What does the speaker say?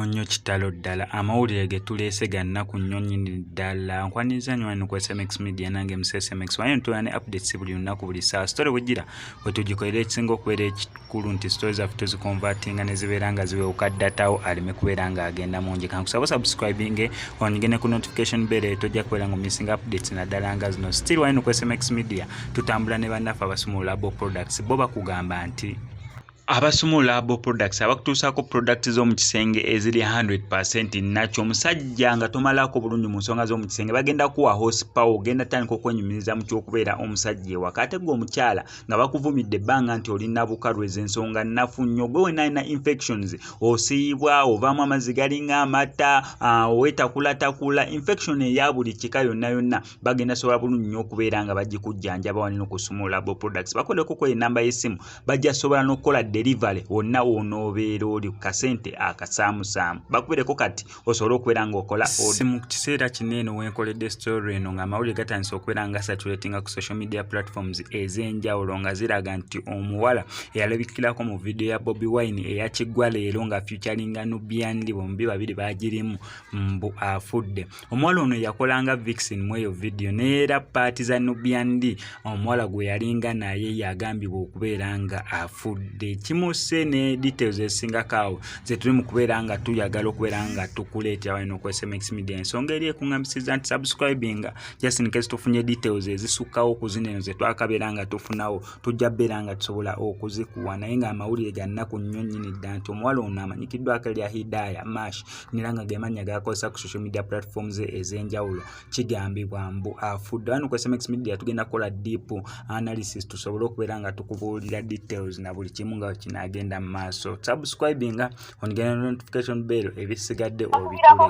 nnyo Kitalo ddala amawulire ge tuleese ganna ku nnyonyi ddala nkwaniza nnyo wano ku SMX Media nange SMX wano ntula ne updates buli lunaku buli saa story wejira wetugikolera ekisinga okubeera ekikulu nti story zaffe tuzikonvatinga ne zibeera nga ziwewuka datawo aleme kubeera nga agenda mungi kankusaba subscribing onyigene ku notification bell tojja kubeera nga missing updates naddala nga zino still wano ku SMX Media tutambula ne bannaffe abasumulula Labo Products bo bakugamba nti abasumulula Labo Products abakutuusaako products z'omu kisenge eziri 100% nakyo omusajja nga tomalako bulungi mu nsonga z'omu kisenge bagenda kuwa horsepower ogenda tandika okwenyumiriza mu ky'okubeera omusajja ewaka ate gwe omukyala nga bakuvumidde ebbanga nti olina bukalwezi ensonga nnafu nnyo gwe wena alina infections osiibwa ovaamu amazzi galinga amata wetakulatakula infection eya buli kika yonna yonna bagenda sobola bulungi nnyo okubeera nga bagikujjanjaba wano okusumulula Labo Products bakoleko ku enamba y'essimu bajja sobola n'okukola delivery wonna wonoobeera oli ku kasente akasaamusaamu bakubireko kati osobola okubeera ng'okola si mu kiseera kinene wenkoledde story eno ng'amawulire gatandise okubeera nga saturatinga ku social media platforms ez'enjawulo nga ziraga nti omuwala eyalabikirako mu video ya Bobi Wine eya Kigwa Leero nga featuringa Nubian bombi babiri bagirimu mbu afudde omuwala ono yakolanga vixen mu eyo video neera paati za Nubian omuwala gwe yalinga naye yagambibwa okubeera nga afudde kimuse ne details ezisingako ze tuli mu kubeera nga tuyagala okubeera nga tukuleetera wano ku SMX Media ensonga eri ekungambisiza nti subscribing just in case tufunye details ezisukkawo ku zino eno ze twakabeera nga tufunawo tujja beera nga tusobola okuzikuwa naye nga amawulire gannaku nnyo nnyini ddala nti omuwala ono amanyikiddwako erya Hidaya Mash nera nga ge mannya gakozesa ku social media platforms ez'enjawulo kigambibwa mbu afudde wano ku SMX Media tugenda kukola deep analysis tusobole okubeera nga tukubuulira details na buli kimu nga kinagenda mu maaso subscribing on notification bell ebisigadde obituleke